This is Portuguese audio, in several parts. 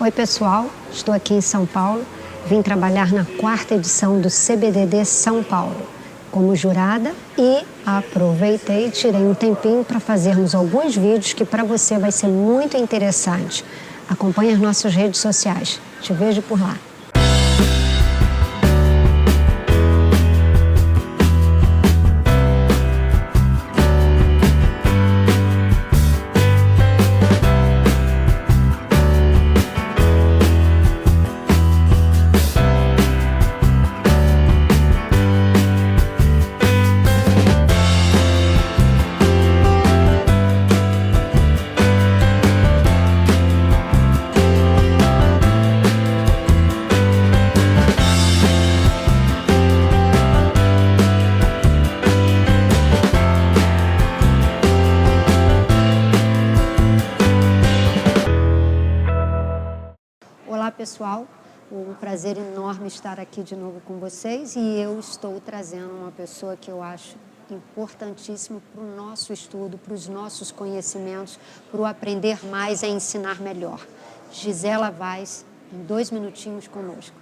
Oi pessoal, estou aqui em São Paulo, vim trabalhar na 4ª edição do CBDD São Paulo como jurada e aproveitei, tirei um tempinho para fazermos alguns vídeos que para você vai ser muito interessante. Acompanhe as nossas redes sociais, te vejo por lá. Olá pessoal, um prazer enorme estar aqui de novo com vocês e eu estou trazendo uma pessoa que eu acho importantíssima para o nosso estudo, para os nossos conhecimentos, para o aprender mais e ensinar melhor. Gisela Vaz, em 2 minutinhos conosco.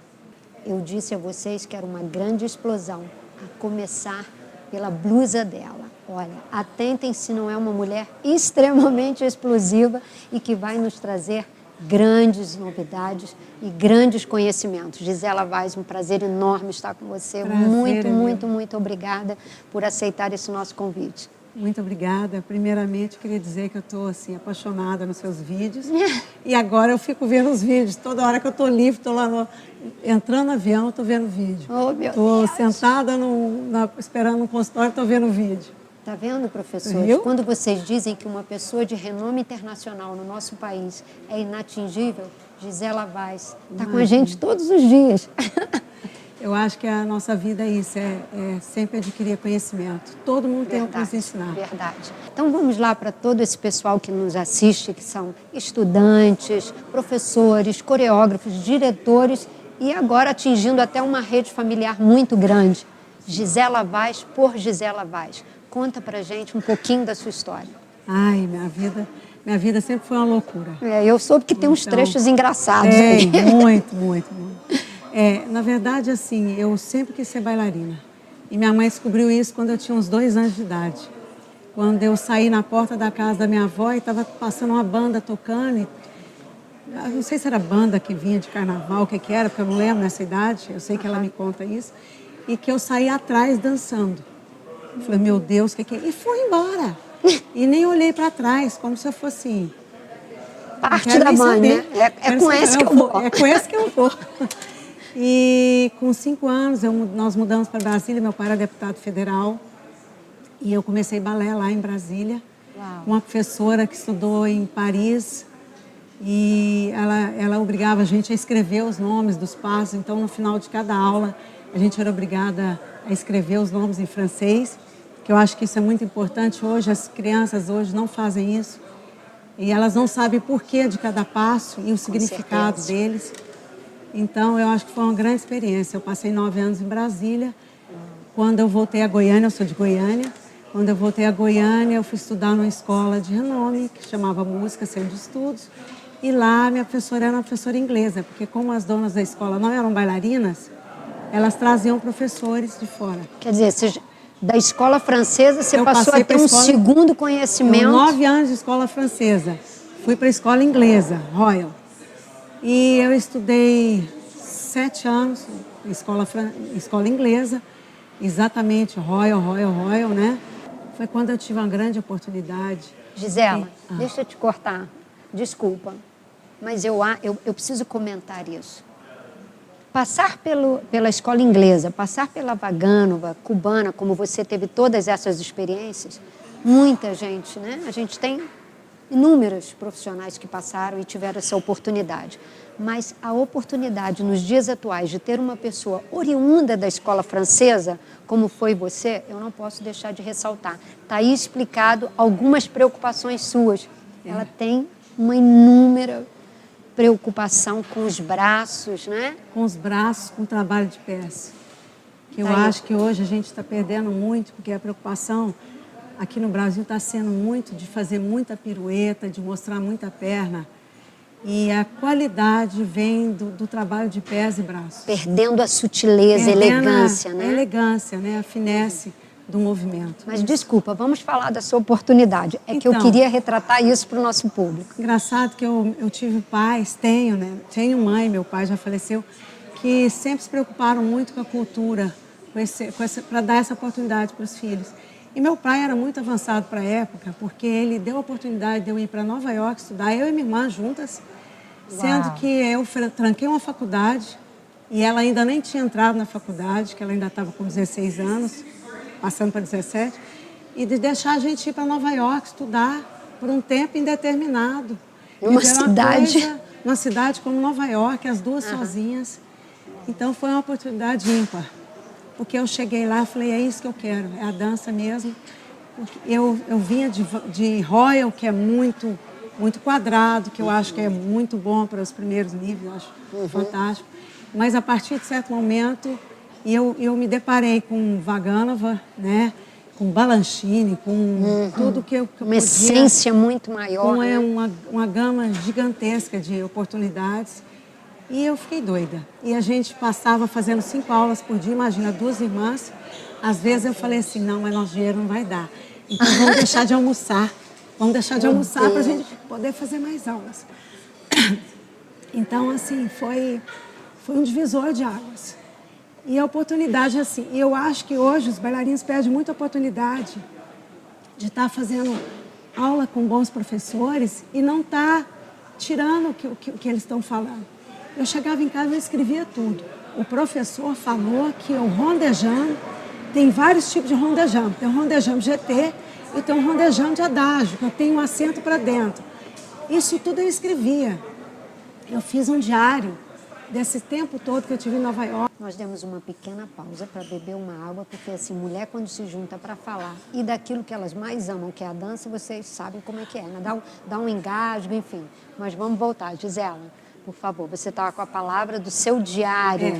Eu disse a vocês que era uma grande explosão, a começar pela blusa dela. Olha, atentem se não é uma mulher extremamente explosiva e que vai nos trazer grandes novidades e grandes conhecimentos. Gisela Vaz, um prazer enorme estar com você. Muito obrigada por aceitar esse nosso convite. Muito obrigada. Primeiramente, queria dizer que eu estou assim, apaixonada nos seus vídeos. E agora eu fico vendo os vídeos. Toda hora que eu estou livre, estou lá entrando no avião, estou vendo vídeo. Oh, meu Estou Deus. sentada esperando no consultório, estou vendo vídeo. Tá vendo, professores? Quando vocês dizem que uma pessoa de renome internacional no nosso país é inatingível, Gisela Vaz está com a gente todos os dias. Eu acho que a nossa vida é isso, é sempre adquirir conhecimento. Todo mundo tem o que nos ensinar. Verdade. Então vamos lá para todo esse pessoal que nos assiste, que são estudantes, professores, coreógrafos, diretores e agora atingindo até uma rede familiar muito grande. Gisela Vaz por Gisela Vaz. Conta pra gente um pouquinho da sua história. Ai, minha vida sempre foi uma loucura. Eu soube que tem uns trechos engraçados. Muito. Na verdade, assim, eu sempre quis ser bailarina. E minha mãe descobriu isso quando eu tinha uns 2 anos de idade. Quando eu saí na porta da casa da minha avó e estava passando uma banda tocando. Eu não sei se era banda que vinha de carnaval, o que era, porque eu não lembro nessa idade. Eu sei que ela me conta isso. E que eu saí atrás dançando. Eu falei, meu Deus, o que é? E fui embora. E nem olhei para trás, como se eu fosse... Parte da mãe, né? É com esse que eu vou. É com esse que eu vou. E com 5 anos, nós mudamos para Brasília, meu pai era deputado federal. E eu comecei balé lá em Brasília. Uau. Uma professora que estudou em Paris. E ela obrigava a gente a escrever os nomes dos passos. Então, no final de cada aula, a gente era obrigada a escrever os nomes em francês, que eu acho que isso é muito importante. Hoje, as crianças hoje não fazem isso. E elas não sabem o porquê de cada passo e o significado deles. Então, eu acho que foi uma grande experiência. Eu passei 9 anos em Brasília. Quando eu voltei a Goiânia, eu sou de Goiânia. Quando eu voltei a Goiânia, eu fui estudar numa escola de renome, que chamava Música Centro de Estudos. E lá, minha professora era uma professora inglesa, porque como as donas da escola não eram bailarinas, elas traziam professores de fora. Quer dizer, da escola francesa você passou a ter um segundo conhecimento. 9 anos de escola francesa. Fui para a escola inglesa, Royal. E eu estudei 7 anos em escola inglesa, exatamente Royal, né? Foi quando eu tive uma grande oportunidade. Gisela, deixa eu te cortar. Desculpa, mas eu preciso comentar isso. Passar pela escola inglesa, passar pela Vaganova, cubana, como você teve todas essas experiências, muita gente, né? A gente tem inúmeros profissionais que passaram e tiveram essa oportunidade. Mas a oportunidade nos dias atuais de ter uma pessoa oriunda da escola francesa, como foi você, eu não posso deixar de ressaltar. Está aí explicado algumas preocupações suas. Ela tem uma inúmera preocupação com os braços, né? Com os braços, com o trabalho de pés. Que eu acho que hoje a gente está perdendo muito, porque a preocupação aqui no Brasil está sendo muito de fazer muita pirueta, de mostrar muita perna. E a qualidade vem do trabalho de pés e braços. Perdendo a sutileza, a elegância, né? A elegância, né? A finesse do movimento. Mas desculpa, vamos falar da sua oportunidade. É que eu queria retratar isso para o nosso público. Engraçado que eu tive pais, tenho, né? Tenho mãe, meu pai já faleceu, que sempre se preocuparam muito com a cultura, para dar essa oportunidade para os filhos. E meu pai era muito avançado para a época, porque ele deu a oportunidade de eu ir para Nova York estudar, eu e minha irmã juntas, sendo que eu tranquei uma faculdade e ela ainda nem tinha entrado na faculdade, que ela ainda estava com 16 anos, passando para 17, e de deixar a gente ir para Nova York estudar por um tempo indeterminado. Numa cidade como Nova York, as duas sozinhas. Então foi uma oportunidade ímpar. Porque eu cheguei lá e falei, é isso que eu quero, é a dança mesmo. Eu vinha de Royal, que é muito quadrado, que eu acho que é muito bom para os primeiros níveis, eu acho fantástico. Mas a partir de certo momento, eu me deparei com Vaganova, né? Com Balanchine, com tudo que eu podia. Uma essência muito maior, com né? uma gama gigantesca de oportunidades. E eu fiquei doida. E a gente passava fazendo 5 aulas por dia, imagina, 2 irmãs. Às vezes eu falei assim, não, mas nosso dinheiro não vai dar. Então vamos deixar de almoçar. Vamos deixar de almoçar para a gente poder fazer mais aulas. Então, assim, foi um divisor de águas. E a oportunidade, assim, e eu acho que hoje os bailarinos perdem muita oportunidade de estar fazendo aula com bons professores e não estar tirando o que eles estão falando. Eu chegava em casa e escrevia tudo. O professor falou que o rondejam, tem vários tipos de rondejam. Tem o rondejam GT e tem o rondejam de adágio, que eu tenho um acento para dentro. Isso tudo eu escrevia. Eu fiz um diário desse tempo todo que eu tive em Nova York. Nós demos uma pequena pausa para beber uma água, porque assim, mulher quando se junta para falar e daquilo que elas mais amam, que é a dança, vocês sabem como é que é, né? Dá um engasgo, enfim. Mas vamos voltar. Gisela, por favor, você estava com a palavra do seu diário.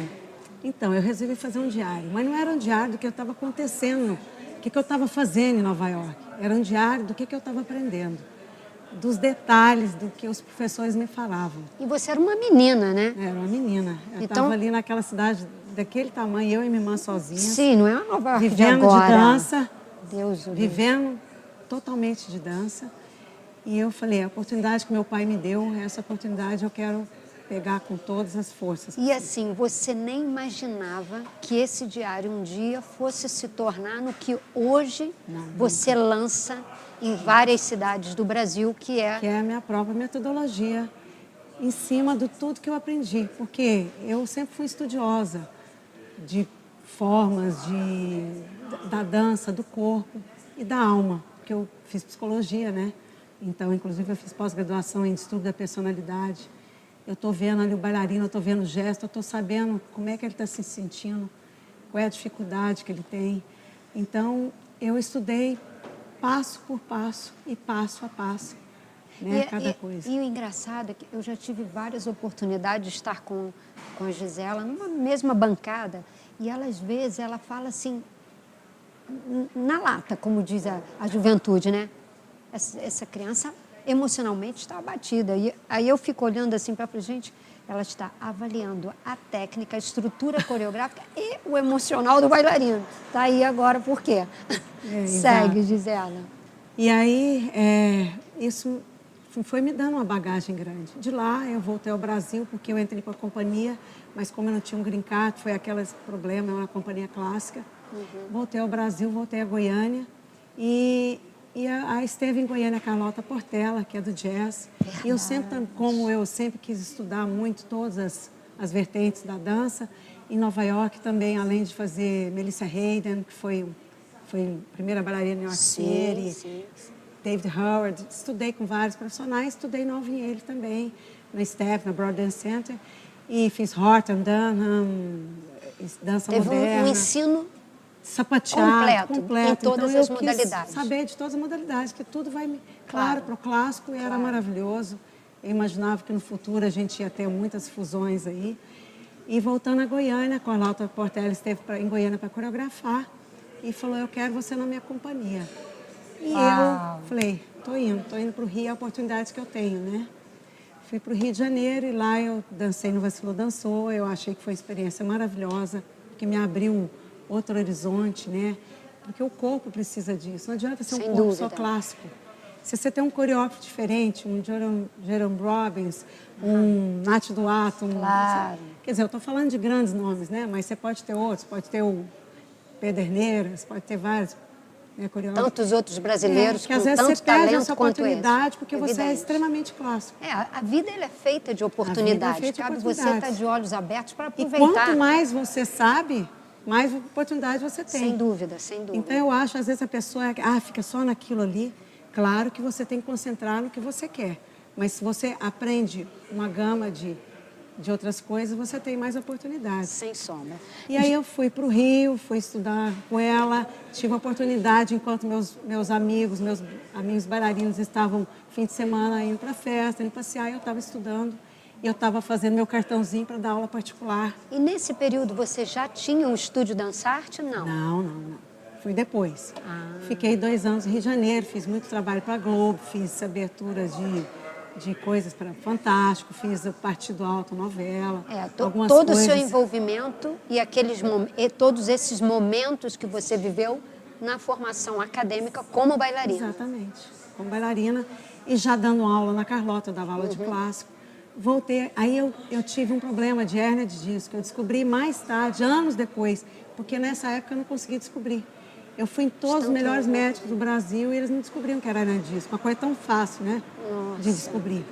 Então, eu resolvi fazer um diário, mas não era um diário do que estava acontecendo, o que eu estava fazendo em Nova York. Era um diário do que eu estava aprendendo, dos detalhes do que os professores me falavam. E você era uma menina, né? Era uma menina. Eu estava ali naquela cidade daquele tamanho, eu e minha irmã sozinhas. Sim, não é uma Nova York vivendo de agora. De dança. Deus, vivendo totalmente de dança. E eu falei, a oportunidade que meu pai me deu, essa oportunidade eu quero pegar com todas as forças. E assim, você nem imaginava que esse diário um dia fosse se tornar no que hoje você lança em várias cidades do Brasil, que é a minha própria metodologia, em cima de tudo que eu aprendi. Porque eu sempre fui estudiosa de formas da dança, do corpo e da alma, porque eu fiz psicologia, né? Então, inclusive, eu fiz pós-graduação em estudo da personalidade. Eu estou vendo ali o bailarino, eu estou vendo o gesto, eu estou sabendo como é que ele está se sentindo, qual é a dificuldade que ele tem. Então, eu estudei passo por passo e passo a passo, né, cada coisa. E o engraçado é que eu já tive várias oportunidades de estar com a Gisela numa mesma bancada e ela, às vezes, ela fala assim, na lata, como diz a juventude, né? Essa criança emocionalmente está abatida. E aí eu fico olhando assim para a gente, ela está avaliando a técnica, a estrutura coreográfica e o emocional do bailarino. Está aí agora por quê? Segue, Gisela. E aí, isso foi me dando uma bagagem grande. De lá, eu voltei ao Brasil, porque eu entrei para a companhia, mas como eu não tinha um green card, foi aquele problema, é uma companhia clássica. Voltei ao Brasil, voltei a Goiânia e esteve em Goiânia a Carlota Portela, que é do jazz. Verdade. E eu sempre, como eu sempre quis estudar muito todas as vertentes da dança, em Nova York também, além de fazer Melissa Hayden, que foi a primeira bailarina em New York City, David Howard, estudei com vários profissionais, estudei no Alvin Ailey também, no Staff, no Broad Dance Center, e fiz Horton, Dunham, dança moderna. Teve um ensino sapatear completo, em todas então, as modalidades. Saber de todas as modalidades, que tudo vai... Claro, para o clássico era maravilhoso. Eu imaginava que no futuro a gente ia ter muitas fusões aí. E voltando a Goiânia, com a Carlota Portela esteve em Goiânia para coreografar e falou, eu quero você na minha companhia. E eu falei, estou indo para o Rio, é a oportunidade que eu tenho, né? fui para o Rio de Janeiro e lá eu dancei no Vacilou Dançou. Eu achei que foi uma experiência maravilhosa, porque me abriu outro horizonte, né? Porque o corpo precisa disso. Não adianta ser um Sem corpo só dúvida. clássico. Se você tem um coreógrafo diferente, um Jerome Robbins, um Nath Duato, Claro. quer dizer, eu estou falando de grandes nomes, né? Mas você pode ter outros, pode ter o Pederneiras, pode ter vários, né, coreógrafos. Tantos outros brasileiros que com às vezes tanto você perde talento essa quanto esse. oportunidade porque você é Evidente. extremamente clássico. A vida ela é feita de oportunidades. feita de Cabe você oportunidades. estar de olhos abertos para E aproveitar. quanto mais você sabe, mais oportunidade você tem. Sem dúvida, sem dúvida. Então eu acho, às vezes a pessoa fica só naquilo ali. Claro que você tem que concentrar no que você quer. Mas se você aprende uma gama de outras coisas, você tem mais oportunidades. Sem sombra. E aí eu fui para o Rio, fui estudar com ela, tive a oportunidade, enquanto meus amigos bailarinos estavam fim de semana indo para festa, indo passear, eu estava estudando. E eu estava fazendo meu cartãozinho para dar aula particular. E nesse período você já tinha um estúdio Dançarte? Não. Não. Fui depois. Fiquei 2 anos no Rio de Janeiro, fiz muito trabalho para a Globo, fiz aberturas de coisas para Fantástico, fiz o Partido Alto, novela, algumas todo coisas. o seu envolvimento e todos esses momentos que você viveu na formação acadêmica como bailarina. Exatamente, como bailarina e já dando aula na Carlota, eu dava aula de clássico. Voltei, aí eu tive um problema de hérnia de disco, eu descobri mais tarde, anos depois, porque nessa época eu não consegui descobrir. Eu fui em todos os melhores médicos do Brasil e eles não descobriam que era hérnia de disco, uma coisa tão fácil, né, de descobrir.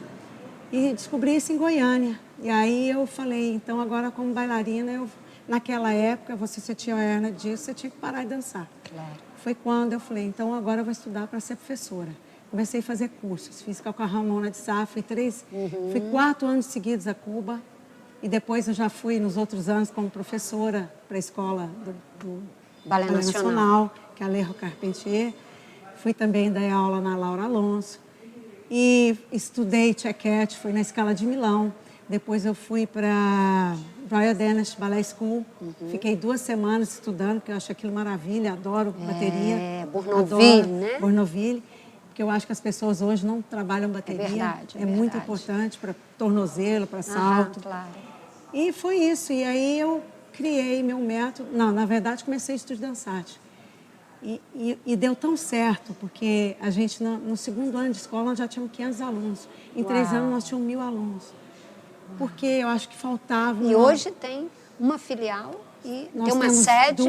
E descobri isso em Goiânia, e aí eu falei, então agora como bailarina, naquela época, você tinha hérnia de disco, você tinha que parar de dançar. Claro. Foi quando eu falei, então agora eu vou estudar para ser professora. Comecei a fazer cursos, fiz com a Ramona de Sá, fui 4 anos seguidos a Cuba. E depois eu já fui nos outros anos como professora para a escola do Balé Nacional, que é a Lerro Carpentier. Fui também dar aula na Laura Alonso. E estudei Tchequete, fui na Scala de Milão. Depois eu fui para Royal Danish Ballet School. Fiquei 2 semanas estudando, porque eu acho aquilo maravilha, adoro bateria. Bournonville, né? Bournonville. Porque eu acho que as pessoas hoje não trabalham bateria. É verdade. É muito importante para tornozelo, para salto. Claro. E foi isso. E aí eu criei meu método. Não, na verdade, comecei a estudar Dançarte. E deu tão certo, porque a gente, no segundo ano de escola, nós já tínhamos 500 alunos. Em 3 anos, nós tínhamos 1.000 alunos. Porque eu acho que faltava... E hoje tem uma filial e nós tem uma temos sede.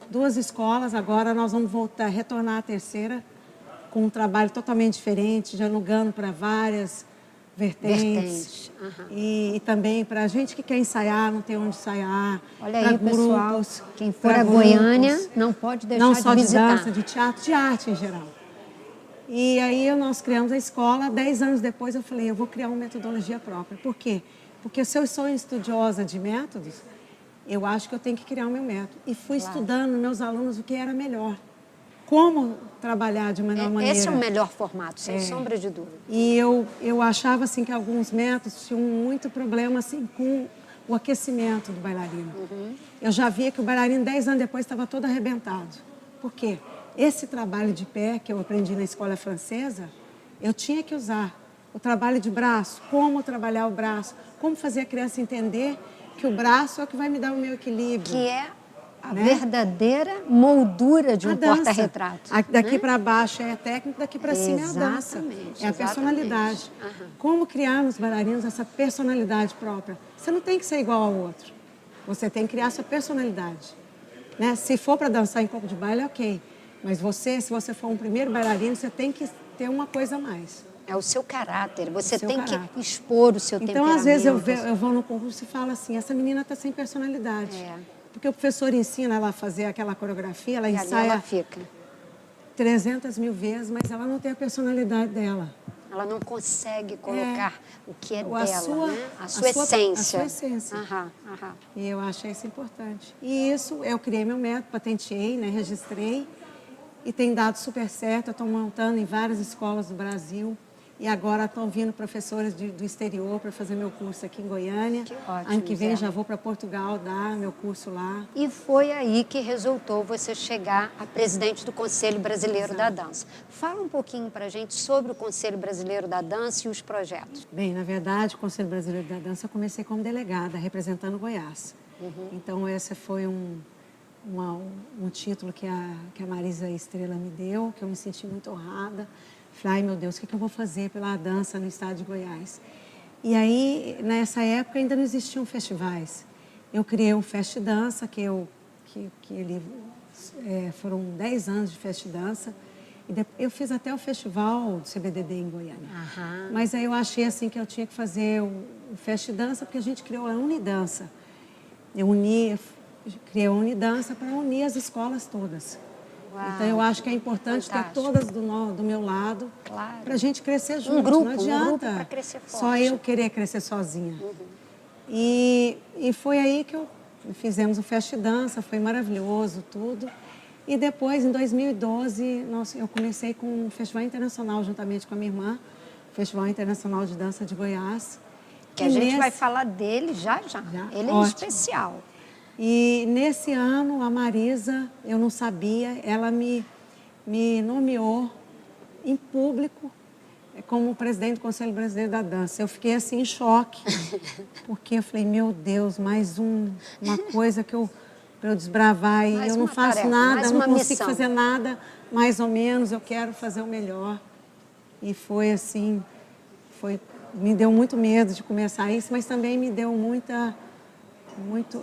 Duas escolas. Agora nós vamos retornar à terceira, com um trabalho totalmente diferente, dialogando para várias vertentes. E também para a gente que quer ensaiar, não tem onde ensaiar. Olha aí, grupos, pessoal, quem for a Goiânia não pode deixar não de só visitar. de dança, de teatro, de arte em geral. E aí nós criamos a escola. 10 anos depois eu falei, eu vou criar uma metodologia própria. Por quê? Porque se eu sou estudiosa de métodos, eu acho que eu tenho que criar o meu método. E fui estudando meus alunos o que era melhor. Como trabalhar de melhor maneira. Esse é o melhor formato, sem sombra de dúvida. E eu achava assim, que alguns métodos tinham muito problema assim, com o aquecimento do bailarino. Eu já via que o bailarino, 10 anos depois, estava todo arrebentado. Por quê? Esse trabalho de pé, que eu aprendi na escola francesa, eu tinha que usar. O trabalho de braço, como trabalhar o braço, como fazer a criança entender que o braço é o que vai me dar o meu equilíbrio. Que é a verdadeira moldura de um porta-retrato. Daqui para baixo é a técnica, daqui para cima é a dança. É a personalidade. Como criar nos bailarinos essa personalidade própria? Você não tem que ser igual ao outro. Você tem que criar sua personalidade. Né? Se for para dançar em corpo de baile, ok. Mas se você for um primeiro bailarino, você tem que ter uma coisa a mais. É o seu caráter. Você tem caráter. que expor o seu temperamento. Então, às vezes, eu vou no concurso e falo assim, essa menina está sem personalidade. Porque o professor ensina ela a fazer aquela coreografia, ela ensaia ela fica 300 mil vezes, mas ela não tem a personalidade dela. Ela não consegue colocar o que é dela, né? A sua essência. A sua essência. E eu achei isso importante. E isso, eu criei meu método, patenteei, né, registrei, e tem dado super certo. Eu estou montando em várias escolas do Brasil. E agora estão vindo professores do exterior para fazer meu curso aqui em Goiânia. Que ótimo, ano que vem Zé. já vou para Portugal dar meu curso lá. E foi aí que resultou você chegar a presidente do Conselho Brasileiro da Dança. Fala um pouquinho para a gente sobre o Conselho Brasileiro da Dança e os projetos. Bem, na verdade, o Conselho Brasileiro da Dança eu comecei como delegada, representando Goiás. Então, esse foi um título que a Marisa Estrela me deu, que eu me senti muito honrada. Falei, ai meu Deus, o que eu vou fazer pela dança no estado de Goiás? E aí, nessa época, ainda não existiam festivais. Eu criei um Fest Dança, foram 10 anos de Fest Dança. E eu fiz até o festival do CBDD em Goiânia. Mas aí eu achei assim que eu tinha que fazer o Fest Dança, porque a gente criou a Unidança. Criei a Unidança para unir as escolas todas. Uau, então, eu acho que é importante ter todas do meu lado, claro, para a gente crescer junto. Um grupo, não adianta para crescer forte. Só eu querer crescer sozinha. E foi aí que fizemos o Fest Dança, foi maravilhoso tudo. E depois, em 2012, eu comecei com um festival internacional, juntamente com a minha irmã, o Festival Internacional de Dança de Goiás. Que a gente vai falar dele já. Ele é especial. E nesse ano, a Marisa, eu não sabia, ela me nomeou em público como presidente do Conselho Brasileiro da Dança. Eu fiquei assim em choque, porque eu falei, meu Deus, mais uma coisa para eu desbravar e eu não faço nada, eu não consigo fazer nada, mais ou menos, eu quero fazer o melhor. E foi assim, me deu muito medo de começar isso, mas também me deu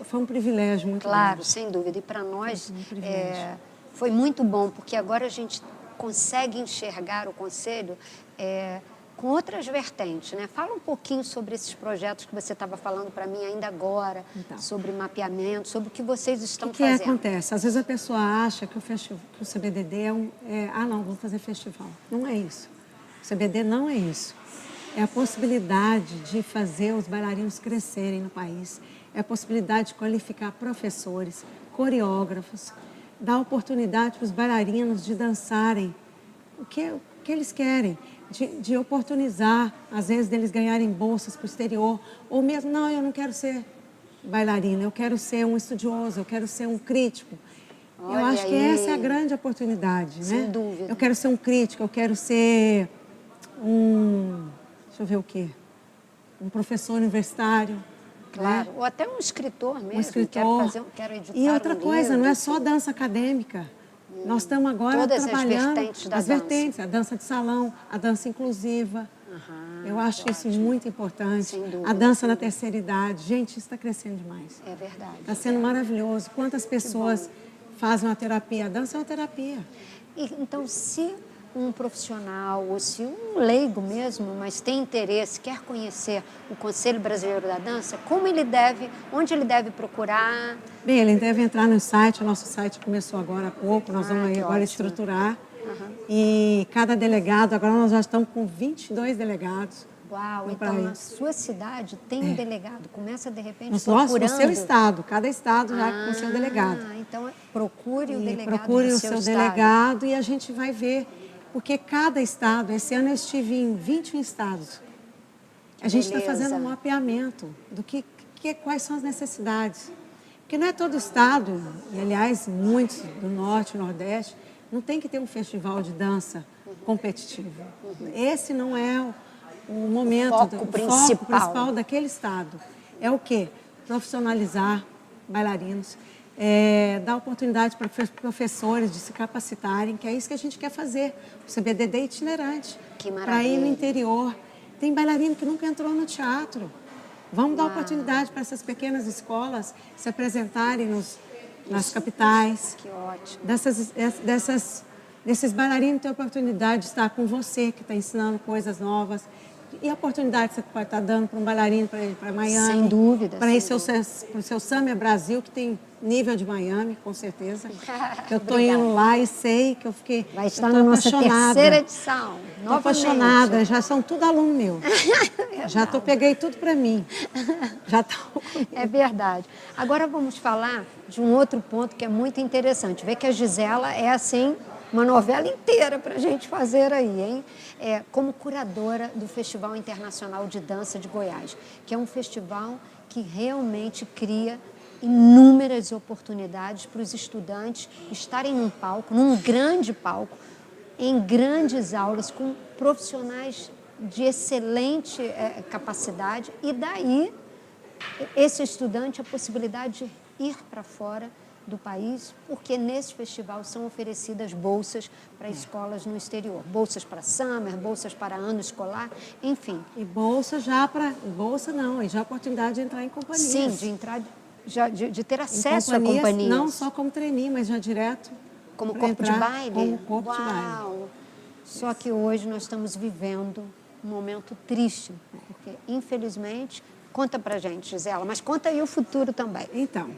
foi um privilégio muito Claro, grande. sem dúvida. E para nós foi muito bom, porque agora a gente consegue enxergar o Conselho com outras vertentes, né? Fala um pouquinho sobre esses projetos que você estava falando para mim ainda agora, sobre mapeamento, sobre o que vocês estão fazendo. O que acontece? Às vezes a pessoa acha que o CBDD não, vamos fazer festival. Não é isso. O CBD não é isso. É a possibilidade de fazer os bailarinos crescerem no país. É a possibilidade de qualificar professores, coreógrafos, dar oportunidade para os bailarinos de dançarem o que eles querem, de oportunizar, às vezes, deles ganharem bolsas para o exterior, ou mesmo, não, eu não quero ser bailarina, eu quero ser um estudioso, eu quero ser um crítico. Eu acho que essa é a grande oportunidade, né? Sem dúvida. Eu quero ser um crítico, eu quero ser deixa eu ver o quê? Um professor universitário. Claro, né? ou até um escritor mesmo. Um escritor. Quero editar E outra coisa, livro, não é só dança acadêmica. Nós estamos agora trabalhando as vertentes a dança de salão, a dança inclusiva. Eu acho isso muito importante. Sem dúvida, a dança na terceira idade. Gente, isso está crescendo demais. É verdade. Está sendo maravilhoso. Quantas pessoas fazem uma terapia? A dança é uma terapia. Então, se um profissional ou se um leigo mesmo, mas tem interesse, quer conhecer o Conselho Brasileiro da Dança, onde ele deve procurar? Bem, ele deve entrar no site, o nosso site começou agora há pouco, nós vamos agora estruturar. E cada delegado, agora nós já estamos com 22 delegados. Uau, então na sua cidade tem um delegado, começa de repente no seu estado, cada estado já com o seu delegado. Então procure o delegado procure do o seu seu estado. delegado e a gente vai ver, porque cada estado, esse ano eu estive em 21 estados. A gente está fazendo um mapeamento do quais são as necessidades. Porque não é todo estado, e aliás muitos do norte e nordeste, não tem que ter um festival de dança competitivo. Esse não é o momento, o foco principal daquele estado. É o quê? Profissionalizar bailarinos, dar oportunidade para professores de se capacitarem, que é isso que a gente quer fazer. O CBDD é itinerante, para ir no interior. Tem bailarino que nunca entrou no teatro. Vamos dar oportunidade para essas pequenas escolas se apresentarem nas capitais. Que ótimo. Desses bailarinos ter a oportunidade de estar com você, que está ensinando coisas novas. E a oportunidade que você pode estar dando para um bailarino para ir para Miami. Sem dúvida. Para ir para o seu Summer Brasil, que tem nível de Miami, com certeza. Eu estou indo lá e sei que eu fiquei Vai estar na nossa terceira edição. Estou apaixonada, já são tudo aluno meu. Peguei tudo para mim. É verdade. Agora vamos falar de um outro ponto que é muito interessante. Vê que a Gisela é assim, uma novela inteira para a gente fazer aí, hein? Como curadora do Festival Internacional de Dança de Goiás, que é um festival que realmente cria inúmeras oportunidades para os estudantes estarem num palco, num grande palco, em grandes aulas, com profissionais de excelente capacidade, e daí esse estudante a possibilidade de ir para fora do país, porque nesse festival são oferecidas bolsas para escolas no exterior. Bolsas para summer, bolsas para ano escolar, enfim. E bolsa já para... Bolsa não, e já a oportunidade de entrar em companhias. Sim, de entrar, de ter acesso a companhias, companhias. não só como trainee, mas já direto... Como corpo de baile? Como corpo de baile. Uau! Só que hoje nós estamos vivendo um momento triste, porque infelizmente... Conta pra gente, Gisela, mas conta aí o futuro também. Então,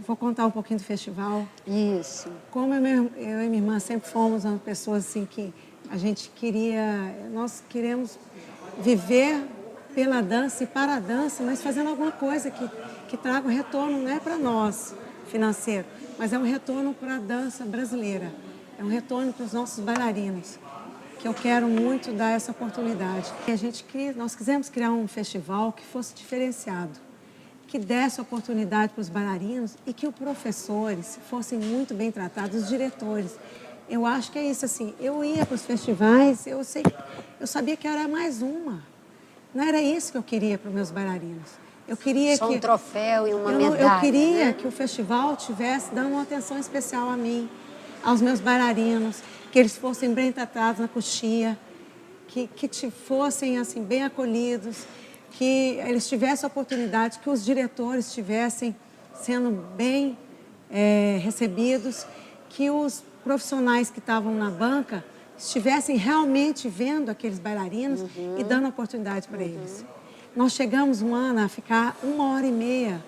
vou contar um pouquinho do festival. Isso. Como eu e minha irmã sempre fomos uma pessoa assim que a gente nós queremos viver pela dança e para a dança, mas fazendo alguma coisa que traga um retorno, não é para nós, financeiro, mas é um retorno para a dança brasileira, é um retorno para os nossos bailarinos, que eu quero muito dar essa oportunidade. Nós quisemos criar um festival que fosse diferenciado, que desse oportunidade para os bailarinos e que os professores fossem muito bem tratados, os diretores. Eu acho que é isso, assim, eu ia para os festivais, eu sabia que era mais uma. Não era isso que eu queria para os meus bailarinos. Eu queria Só um troféu e uma medalha. Eu queria, né? que o festival tivesse dando uma atenção especial a mim, aos meus bailarinos, que eles fossem bem tratados na coxia, que fossem assim, bem acolhidos, que eles tivessem a oportunidade, que os diretores estivessem sendo bem recebidos, que os profissionais que estavam na banca estivessem realmente vendo aqueles bailarinos e dando oportunidade para eles. Nós chegamos um ano a ficar 1h30,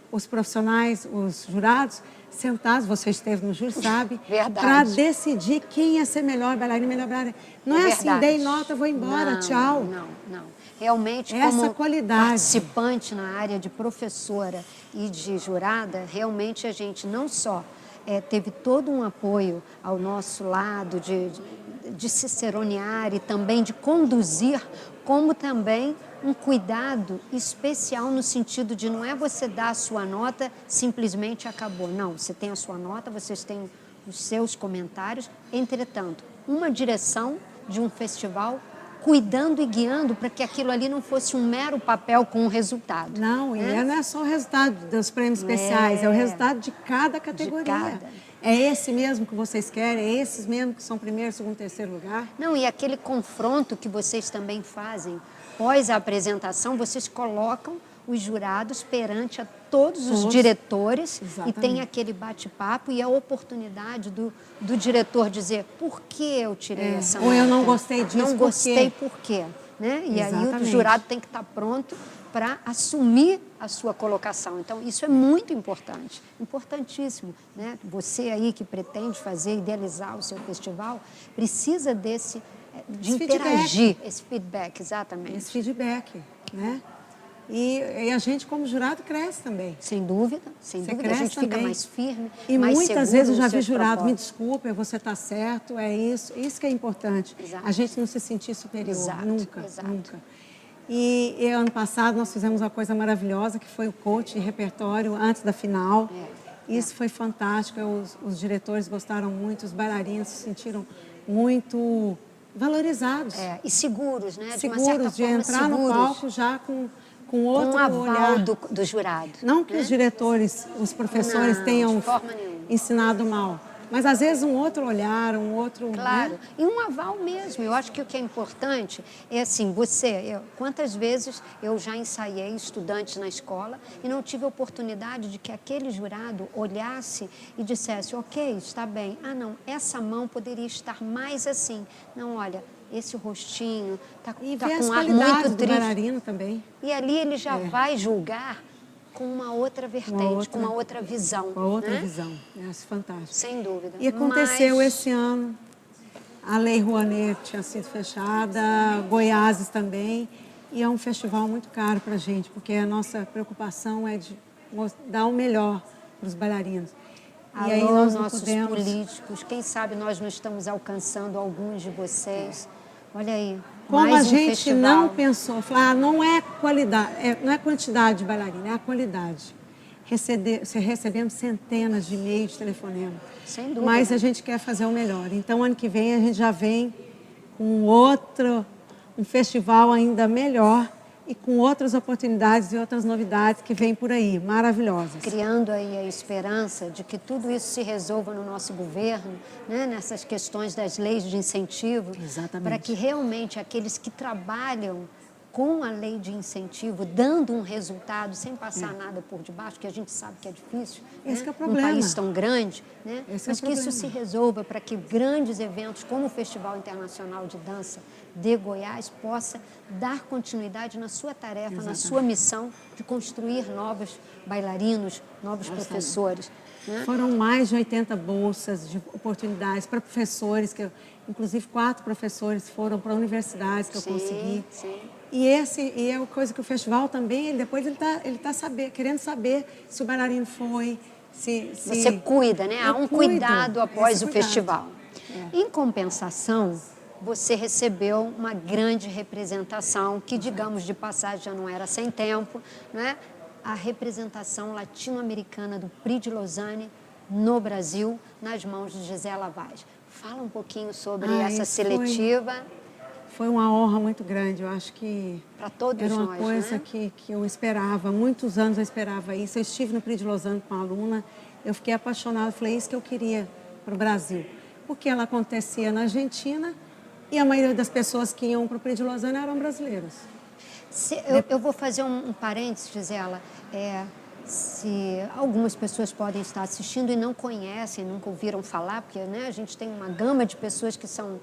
os profissionais, os jurados, sentados, você esteve no júri, sabe? Para decidir quem ia ser melhor bailarina, melhor bailarina. Não é assim, dei nota, vou embora, tchau. Não. Realmente, essa como qualidade. Participante na área de professora e de jurada, realmente a gente não só teve todo um apoio ao nosso lado de ciceronear e também de conduzir, como também um cuidado especial no sentido de não é você dar a sua nota, simplesmente acabou. Não, você tem a sua nota, vocês têm os seus comentários. Entretanto, uma direção de um festival cuidando e guiando para que aquilo ali não fosse um mero papel com um resultado. Não, e não é só o resultado dos prêmios especiais, é o resultado de cada categoria. É esse mesmo que vocês querem? É esses mesmo que são primeiro, segundo, terceiro lugar? Não, e aquele confronto que vocês também fazem pós a apresentação, vocês colocam os jurados perante a todos os diretores. Exatamente. E tem aquele bate-papo e a oportunidade do diretor dizer por que eu tirei essa nota. Ou eu não gostei disso, não gostei por quê? Né? E aí o jurado tem que estar pronto para assumir a sua colocação. Então, isso é muito importante, importantíssimo. Né? Você aí que pretende fazer, idealizar o seu festival, precisa de interagir, esse feedback, exatamente. Esse feedback, né? E a gente, como jurado, cresce também. Sem dúvida, sem dúvida. A gente também. Fica mais firme, e mais muitas vezes eu já vi jurado, propósito. me desculpa, você está certo, é isso. Isso que é importante. Exato. A gente não se sentir superior, Exato. nunca, Exato. nunca. E ano passado nós fizemos uma coisa maravilhosa, que foi o coach de repertório antes da final. Isso foi fantástico, os diretores gostaram muito, os bailarinos se sentiram muito valorizados. E seguros, né? Seguros, de uma certa forma, entrar no palco já com outro um aval olhar. do jurado. Não que os diretores, os professores tenham ensinado mal, mas às vezes um outro olhar, um outro... Claro, né? E um aval mesmo. Eu acho que o que é importante é assim, quantas vezes eu já ensaiei estudantes na escola e não tive a oportunidade de que aquele jurado olhasse e dissesse, ok, está bem. Ah, não, essa mão poderia estar mais assim. Não, olha, esse rostinho está com um ar muito triste. Bailarino também. E ali ele já vai julgar com uma outra vertente, com uma outra visão. Com a outra visão. É fantástico. Sem dúvida. E aconteceu esse ano, a Lei Rouanet tinha sido fechada, Goiás também, e é um festival muito caro para a gente, porque a nossa preocupação é de dar o melhor para os bailarinos. E aí Alô, nós não nossos podemos... políticos, quem sabe nós não estamos alcançando alguns de vocês. Olha aí, Como mais a um gente festival. não pensou, falar, não é qualidade, não é quantidade de bailarina, é a qualidade. Recebemos centenas de e-mails, de telefonema. Sem dúvida. Mas a gente quer fazer o melhor. Então, ano que vem, a gente já vem com um festival ainda melhor e com outras oportunidades e outras novidades que vêm por aí, maravilhosas. Criando aí a esperança de que tudo isso se resolva no nosso governo, né, nessas questões das leis de incentivo, para que realmente aqueles que trabalham com a lei de incentivo, dando um resultado, sem passar nada por debaixo, que a gente sabe que é difícil, esse né? que é o problema. Num país tão grande, né? Mas que isso se problema. resolva para que grandes eventos como o Festival Internacional de Dança de Goiás possa dar continuidade na sua tarefa, na sua missão de construir novos bailarinos, novos professores. Né? Foram mais de 80 bolsas de oportunidades para professores, inclusive 4 professores foram para universidades que eu consegui. Sim. E é uma coisa que o festival também, depois ele tá querendo saber se o bailarino foi, se... Você cuida, né? Há um cuidado após o festival. Em compensação, você recebeu uma grande representação, que, digamos de passagem, já não era sem tempo, né? A representação latino-americana do Prix de Lausanne no Brasil, nas mãos de Gisela Vaz. Fala um pouquinho sobre essa seletiva. Foi uma honra muito grande, eu acho que para todos era uma nós, coisa, né? que eu esperava, há muitos anos eu esperava isso. Eu estive no Prix de Lausanne com uma aluna, eu fiquei apaixonada, falei, isso que eu queria para o Brasil. Porque ela acontecia na Argentina e a maioria das pessoas que iam para o Prix de Lausanne eram brasileiros. Eu vou fazer um parênteses, Gisela. Se algumas pessoas podem estar assistindo e não conhecem, nunca ouviram falar, porque, né, a gente tem uma gama de pessoas que são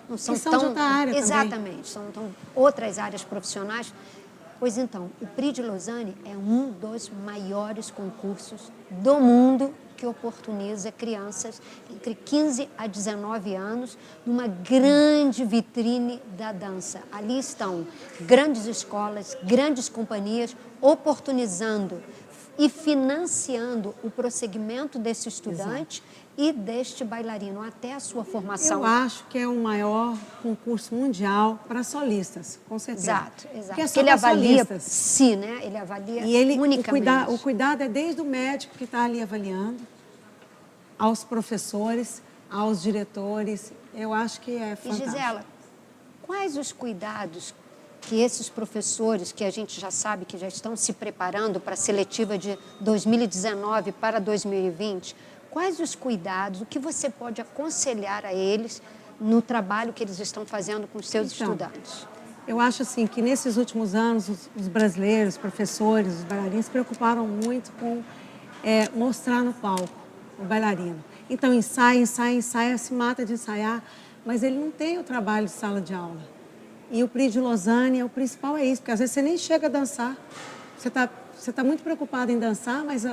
não são que são tão de outra área exatamente, também. são outras áreas profissionais. Pois então, o Prix de Lausanne é um dos maiores concursos do mundo que oportuniza crianças entre 15 a 19 anos numa grande vitrine da dança. Ali estão grandes escolas, grandes companhias oportunizando e financiando o prosseguimento desse estudante e deste bailarino até a sua formação. Eu acho que é o maior concurso mundial para solistas, com certeza. Exato. Porque ele avalia, solistas. sim, né? Ele avalia O cuidado é desde o médico que está ali avaliando, aos professores, aos diretores. Eu acho que é fantástico. E, Gisela, quais os cuidados que esses professores, que a gente já sabe que já estão se preparando para a seletiva de 2019 para 2020, quais os cuidados, o que você pode aconselhar a eles no trabalho que eles estão fazendo com os seus estudantes? Eu acho assim que nesses últimos anos os brasileiros, os professores, os bailarinos se preocuparam muito com mostrar no palco o bailarino. Então ensaia, se mata de ensaiar, mas ele não tem o trabalho de sala de aula. E o Prix de Lausanne, o principal é isso, porque às vezes você nem chega a dançar. Você tá muito preocupado em dançar, mas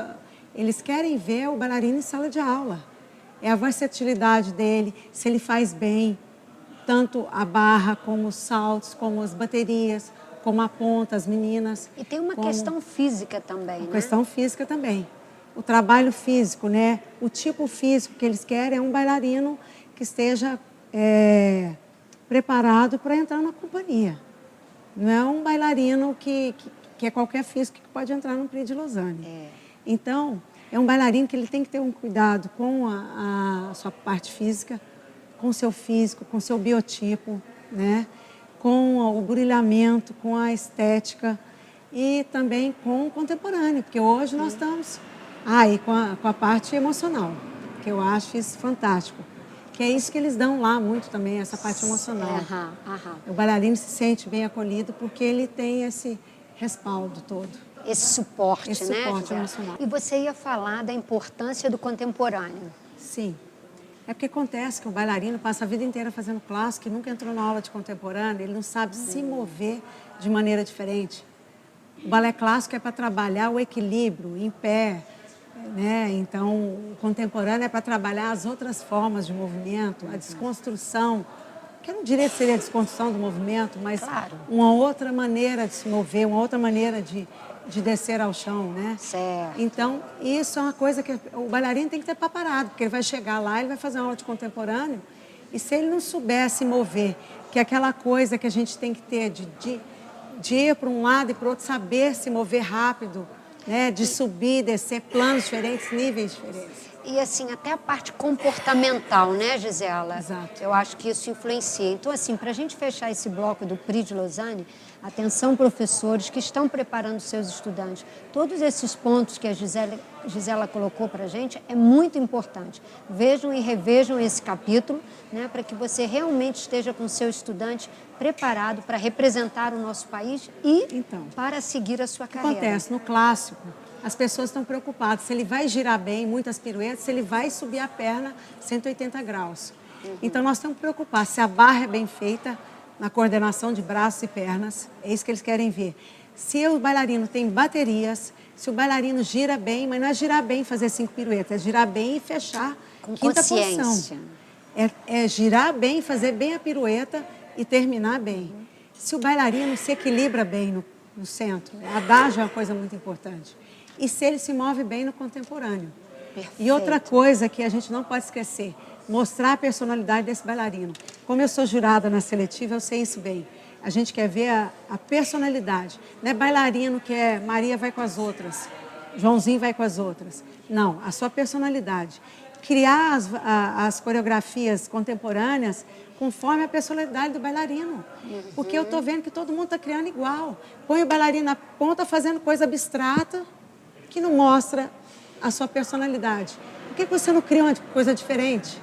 eles querem ver o bailarino em sala de aula. É a versatilidade dele, se ele faz bem, tanto a barra, como os saltos, como as baterias, como a ponta, as meninas. E tem uma questão física também, né? Questão física também. O trabalho físico, né? O tipo físico que eles querem é um bailarino que esteja preparado para entrar na companhia. Não é um bailarino que é qualquer físico que pode entrar no Prix de Lausanne. Então, é um bailarino que ele tem que ter um cuidado com a sua parte física, com o seu físico, com o seu biotipo, né? Com o brilhamento, com a estética e também com o contemporâneo, porque hoje nós estamos... e com a parte emocional, que eu acho isso fantástico. Que é isso que eles dão lá muito também, essa parte emocional. O bailarino se sente bem acolhido porque ele tem esse respaldo todo. Esse suporte, né? Suporte emocional. E você ia falar da importância do contemporâneo. Sim. É porque acontece que o bailarino passa a vida inteira fazendo clássico e nunca entrou na aula de contemporâneo, ele não sabe se mover de maneira diferente. O balé clássico é para trabalhar o equilíbrio em pé, né? Então, o contemporâneo é para trabalhar as outras formas de movimento, a desconstrução, que eu não diria que seria a desconstrução do movimento, mas uma outra maneira de se mover, uma outra maneira de de descer ao chão, né? Certo. Então, isso é uma coisa que o bailarino tem que ter preparado, porque ele vai chegar lá, ele vai fazer uma aula de contemporâneo, e se ele não souber se mover, que é aquela coisa que a gente tem que ter de ir para um lado e para o outro, saber se mover rápido, né? De subir, descer, planos diferentes, níveis diferentes. E assim, até a parte comportamental, né, Gisela? Exato. Eu acho que isso influencia. Então, assim, para a gente fechar esse bloco do Prix de Lausanne, atenção, professores que estão preparando seus estudantes. Todos esses pontos que a Gisela colocou para a gente é muito importante. Vejam e revejam esse capítulo, né, para que você realmente esteja com o seu estudante preparado para representar o nosso país e para seguir a sua carreira. Acontece, no clássico, as pessoas estão preocupadas se ele vai girar bem, muitas piruetas, se ele vai subir a perna 180 graus. Então, nós temos que preocupar se a barra é bem feita, na coordenação de braços e pernas, é isso que eles querem ver. Se o bailarino tem baterias, se o bailarino gira bem, mas não é girar bem e fazer 5 piruetas, é girar bem e fechar com quinta consciência. posição. É girar bem, fazer bem a pirueta e terminar bem. Se o bailarino se equilibra bem no centro, a adágio é uma coisa muito importante. E se ele se move bem no contemporâneo. Perfeito. E outra coisa que a gente não pode esquecer, mostrar a personalidade desse bailarino. Como eu sou jurada na seletiva, eu sei isso bem. A gente quer ver a personalidade. Não é bailarino que é Maria vai com as outras, Joãozinho vai com as outras. Não, a sua personalidade. Criar as coreografias contemporâneas conforme a personalidade do bailarino. Porque eu estou vendo que todo mundo está criando igual. Põe o bailarino na ponta fazendo coisa abstrata que não mostra a sua personalidade. Por que você não cria uma coisa diferente?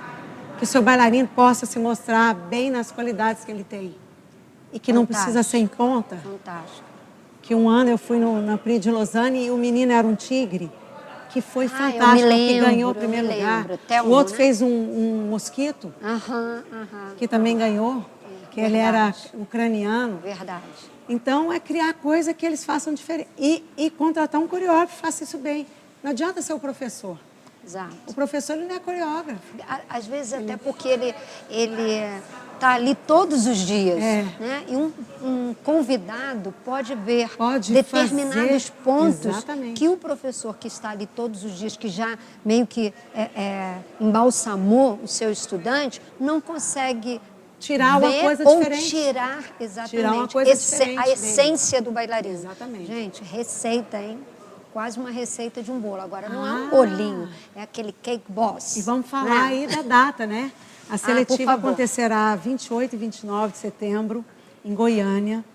Que o seu bailarino possa se mostrar bem nas qualidades que ele tem. E que não precisa ser em conta. Fantástico. Que um ano eu fui na Prix de Lausanne e o menino era um tigre, que foi fantástico, eu me lembro, que ganhou o primeiro lugar. Telmo, o outro né? fez um mosquito, que também ganhou, que ele era ucraniano. Verdade. Então, é criar coisa que eles façam diferente. E contratar um coreógrafo que faça isso bem. Não adianta ser o professor. Exato. O professor ele não é coreógrafo. Às vezes até porque ele está ali todos os dias. Né? E um convidado pode ver determinados pontos exatamente. que o professor que está ali todos os dias, que já meio que embalsamou o seu estudante, não consegue tirar uma coisa ou diferente. tirar, exatamente, tirar uma coisa diferente a essência do bailarino. Exatamente. Gente, receita, hein? Quase uma receita de um bolo. Agora, não é um bolinho, é aquele cake boss. E vamos falar aí da data, né? A seletiva por acontecerá 28 e 29 de setembro, em Goiânia.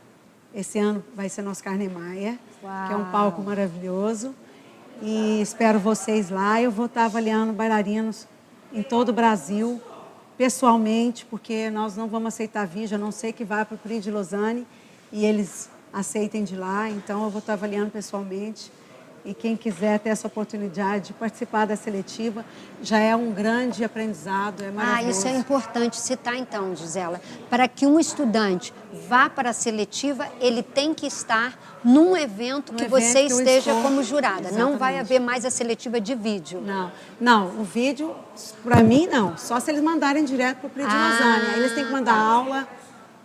Esse ano vai ser nosso Carne Maia, que é um palco maravilhoso. E espero vocês lá. Eu vou estar avaliando bailarinos em todo o Brasil, pessoalmente, porque nós não vamos aceitar vídeo, a não ser que vá para o Prix de Lausanne e eles aceitem de lá. Então, eu vou estar avaliando pessoalmente. E quem quiser ter essa oportunidade de participar da seletiva, já é um grande aprendizado, é maravilhoso. Isso é importante citar então, Gisela. Para que um estudante vá para a seletiva, ele tem que estar num evento que você esteja como jurada. Exatamente. Não vai haver mais a seletiva de vídeo. Não, o vídeo, para mim, não. Só se eles mandarem direto para o Prix de Lausanne. Aí eles têm que mandar aula,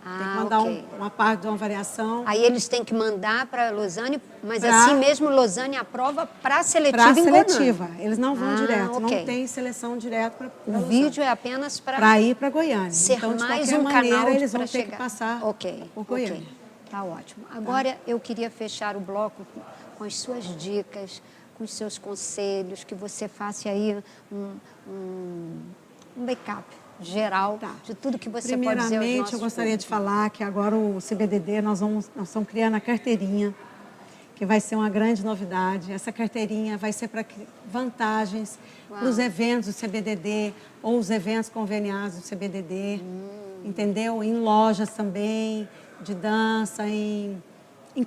tem que mandar uma parte de uma variação. Aí eles têm que mandar para Lausanne, mas assim mesmo Lausanne aprova para a seletiva em seletiva. Eles não vão direto, não tem seleção direto para O vídeo é apenas para ir para Goiânia. Ser então, de mais qualquer maneira, canal eles vão ter chegar. que passar por Goiânia. Tá ótimo. Agora eu queria fechar o bloco com as suas dicas, com os seus conselhos, que você faça aí um backup geral de tudo que você pode dizer aos nossos Primeiramente, eu gostaria de falar que agora o CBDD, nós estamos criando a carteirinha, que vai ser uma grande novidade. Essa carteirinha vai ser para vantagens para os eventos do CBDD ou os eventos conveniados do CBDD, entendeu? Em lojas também, de dança, em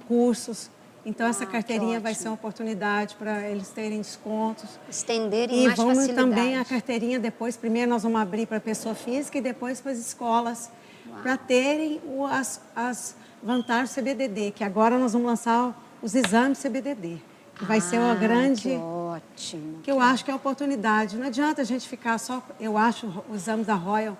cursos. Então, essa carteirinha vai ser uma oportunidade para eles terem descontos. Estenderem mais facilidades. E vamos também a carteirinha depois, primeiro nós vamos abrir para a pessoa física e depois para as escolas, para terem as vantagens do CBDD, que agora nós vamos lançar os exames CBDD, que vai ser uma grande... Que ótimo. Que eu acho que é a oportunidade. Não adianta a gente ficar só... Eu acho os exames da Royal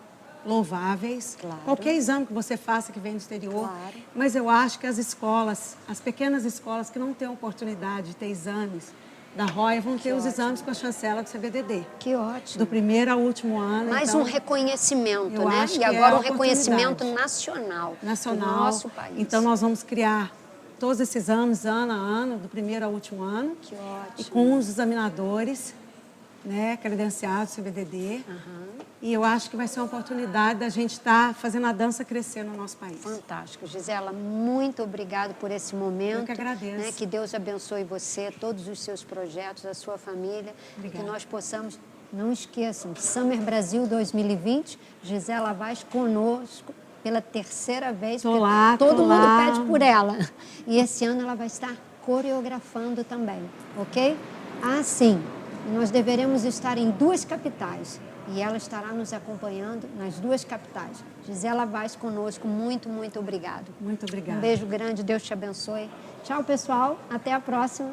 louváveis. Claro. Qualquer exame que você faça que vem do exterior. Claro. Mas eu acho que as escolas, as pequenas escolas que não têm oportunidade de ter exames da Roya, vão ter os exames com a chancela do CBDD. Que ótimo. Do primeiro ao último ano. Mais então, um reconhecimento, eu né? acho E que agora é um reconhecimento oportunidade. nacional do nosso país. Então, nós vamos criar todos esses exames ano a ano, do primeiro ao último ano. Que ótimo. E com os examinadores, né, credenciados CBDD. E eu acho que vai ser uma oportunidade da gente estar fazendo a dança crescer no nosso país. Fantástico. Gisela, muito obrigado por esse momento. Eu que agradeço. Né? Que Deus abençoe você, todos os seus projetos, a sua família. Obrigada. Que nós possamos, não esqueçam, Summer Brasil 2020, Gisela Vaz conosco pela terceira vez. Tô lá, todo tô mundo lá. pede por ela. E esse ano ela vai estar coreografando também, ok? Ah, sim. Nós deveremos estar em 2 capitais. E ela estará nos acompanhando nas 2 capitais. Gisela Vaz conosco, muito, muito obrigado. Muito obrigada. Um beijo grande, Deus te abençoe. Tchau, pessoal. Até a próxima.